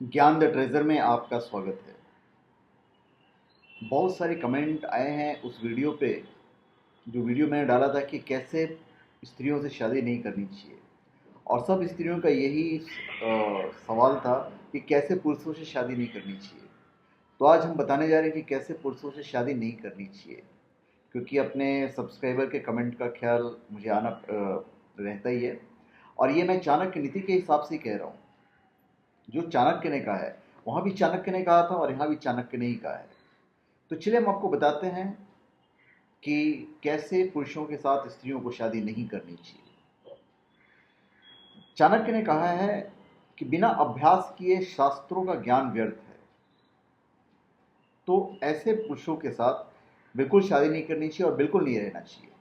ज्ञान the treasure में आपका स्वागत है। बहुत सारे कमेंट आए हैं उस वीडियो पे, जो वीडियो मैंने डाला था कि कैसे स्त्रियों से शादी नहीं करनी चाहिए। और सब स्त्रियों का यही सवाल था कि कैसे पुरुषों से शादी नहीं करनी चाहिए। तो आज हम बताने जा रहे हैं कि कैसे पुरुषों से शादी नहीं करनी चाहिए, क्योंकि अपने सब्सक्राइबर के कमेंट का ख्याल मुझे आना रहता ही है। और ये मैं चाणक्य नीति के हिसाब से ही कह रहा हूँ। जो चाणक्य ने कहा है वहाँ भी चाणक्य ने कहा था और यहाँ भी चाणक्य ने ही कहा है। तो चलिए हम आपको बताते हैं कि कैसे पुरुषों के साथ स्त्रियों को शादी नहीं करनी चाहिए। चाणक्य ने कहा है कि बिना अभ्यास किए शास्त्रों का ज्ञान व्यर्थ है। तो ऐसे पुरुषों के साथ बिल्कुल शादी नहीं करनी चाहिए और बिल्कुल नहीं रहना चाहिए।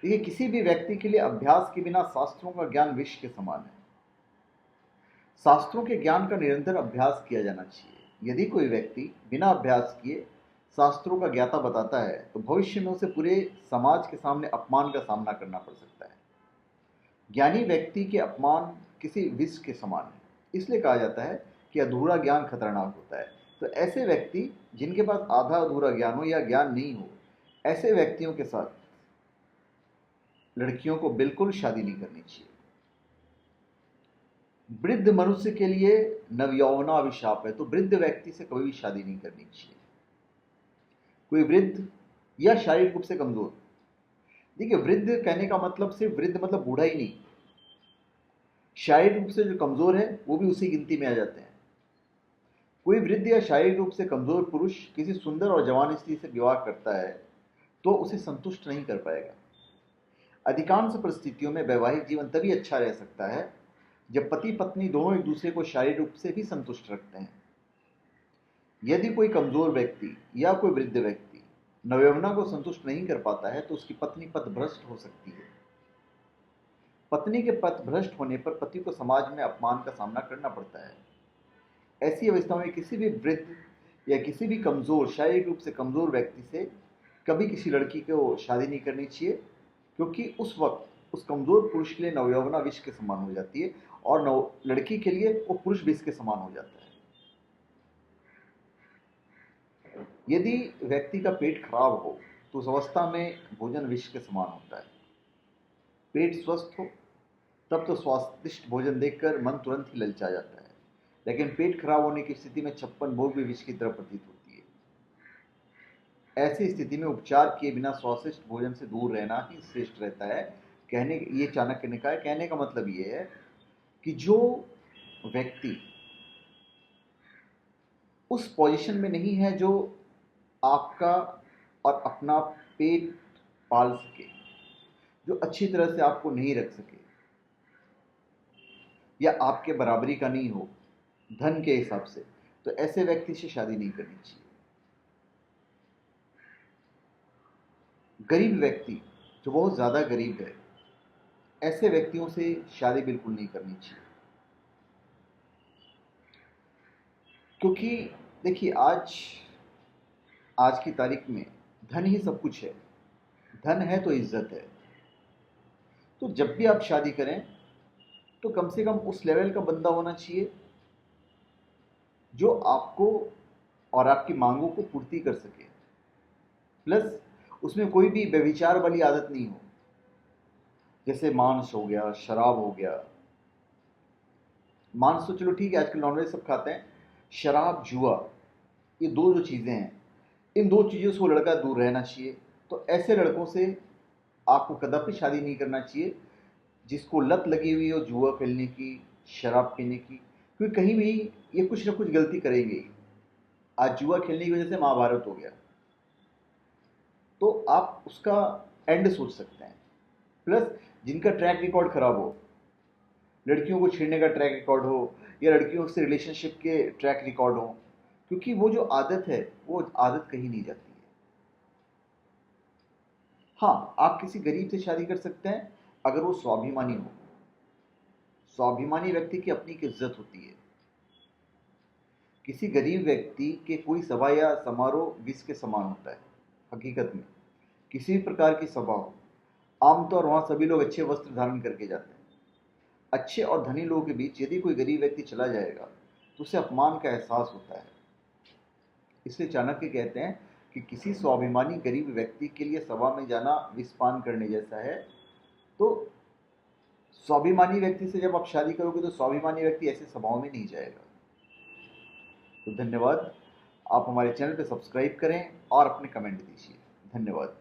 देखिए, किसी भी व्यक्ति के लिए अभ्यास के बिना शास्त्रों का ज्ञान विष के समान है। शास्त्रों के ज्ञान का निरंतर अभ्यास किया जाना चाहिए। यदि कोई व्यक्ति बिना अभ्यास किए शास्त्रों का ज्ञाता बताता है तो भविष्य में उसे पूरे समाज के सामने अपमान का सामना करना पड़ सकता है। ज्ञानी व्यक्ति के अपमान किसी विष के समान है। इसलिए कहा जाता है कि अधूरा ज्ञान खतरनाक होता है। तो ऐसे व्यक्ति जिनके पास आधा अधूरा ज्ञान हो या ज्ञान नहीं हो, ऐसे व्यक्तियों के साथ लड़कियों को बिल्कुल शादी नहीं करनी चाहिए। वृद्ध मनुष्य के लिए नवयौवना अभिशाप है। तो वृद्ध व्यक्ति से कभी भी शादी नहीं करनी चाहिए। कोई वृद्ध या शारीरिक रूप से कमजोर, देखिए वृद्ध कहने का मतलब सिर्फ वृद्ध मतलब बूढ़ा ही नहीं, शारीरिक रूप से जो कमजोर है वो भी उसी गिनती में आ जाते हैं। कोई वृद्ध या शारीरिक रूप से कमजोर पुरुष किसी सुंदर और जवान स्त्री से विवाह करता है तो उसे संतुष्ट नहीं कर पाएगा। अधिकांश परिस्थितियों में वैवाहिक जीवन तभी अच्छा रह सकता है जब पति पत्नी दोनों एक दूसरे को शारीरिक रूप से भी संतुष्ट रखते हैं। यदि कोई कमजोर व्यक्ति या कोई वृद्ध व्यक्ति नवयौवना को संतुष्ट नहीं कर पाता है तो उसकी पत्नी पथभ्रष्ट हो सकती है। पत्नी के पथभ्रष्ट होने पर पति को समाज में अपमान का सामना करना पड़ता है। ऐसी अवस्था में किसी भी वृद्ध या किसी भी कमजोर, शारीरिक रूप से कमजोर व्यक्ति से कभी किसी लड़की को शादी नहीं करनी चाहिए, क्योंकि उस वक्त उस कमजोर पुरुष के लिए नवयौवना विष के समान हो जाती है और लड़की के लिए वो पुरुष विष के समान हो जाता है। यदि व्यक्ति का पेट खराब हो तो उस अवस्था में भोजन विष के समान होता है। पेट स्वस्थ हो तब तो स्वादिष्ट भोजन देखकर मन तुरंत ही ललचा जाता है, लेकिन पेट खराब होने की स्थिति में 56 भोग भी विष की तरह प्रतीत होती है। ऐसी स्थिति में उपचार किए बिना स्वादिष्ट भोजन से दूर रहना ही श्रेष्ठ रहता है। ये चाणक्य ने कहा है। कहने का मतलब ये है कि जो व्यक्ति उस पोजीशन में नहीं है जो आपका और अपना पेट पाल सके, जो अच्छी तरह से आपको नहीं रख सके या आपके बराबरी का नहीं हो धन के हिसाब से, तो ऐसे व्यक्ति से शादी नहीं करनी चाहिए। गरीब व्यक्ति जो बहुत ज़्यादा गरीब है, ऐसे व्यक्तियों से शादी बिल्कुल नहीं करनी चाहिए। क्योंकि देखिए, आज आज की तारीख में धन ही सब कुछ है। धन है तो इज्जत है। तो जब भी आप शादी करें तो कम से कम उस लेवल का बंदा होना चाहिए जो आपको और आपकी मांगों को पूर्ति कर सके, प्लस उसमें कोई भी व्यभिचार वाली आदत नहीं हो, जैसे मांस हो गया, शराब हो गया। मांस तो चलो ठीक है, आजकल नॉनवेज सब खाते हैं। शराब, जुआ, ये दो जो चीज़ें हैं, इन दो चीज़ों से वो लड़का दूर रहना चाहिए। तो ऐसे लड़कों से आपको कदापि शादी नहीं करना चाहिए जिसको लत लगी हुई हो जुआ खेलने की, शराब पीने की, क्योंकि कहीं भी ये कुछ ना कुछ गलती करेंगे ही। आज जुआ खेलने की वजह से महाभारत हो गया, तो आप उसका एंड सोच सकते हैं। प्लस जिनका ट्रैक रिकॉर्ड खराब हो, लड़कियों को छेड़ने का ट्रैक रिकॉर्ड हो या लड़कियों से रिलेशनशिप के ट्रैक रिकॉर्ड हो, क्योंकि वो जो आदत है वो आदत कहीं नहीं जाती है। हाँ, आप किसी गरीब से शादी कर सकते हैं अगर वो स्वाभिमानी हो। स्वाभिमानी व्यक्ति की अपनी एक इज्जत होती है। किसी गरीब व्यक्ति के कोई सभा या समारोह विष के समान होता है। हकीकत में किसी भी प्रकार की सभा हो, आमतौर वहाँ सभी लोग अच्छे वस्त्र धारण करके जाते हैं। अच्छे और धनी लोगों के बीच यदि कोई गरीब व्यक्ति चला जाएगा तो उसे अपमान का एहसास होता है। इसलिए चाणक्य कहते हैं कि किसी स्वाभिमानी गरीब व्यक्ति के लिए सभा में जाना विषपान करने जैसा है। तो स्वाभिमानी व्यक्ति से जब आप शादी करोगे तो स्वाभिमानी व्यक्ति ऐसी सभाओं में नहीं जाएगा। तो धन्यवाद। आप हमारे चैनल पे सब्सक्राइब करें और अपने कमेंट दीजिए। धन्यवाद।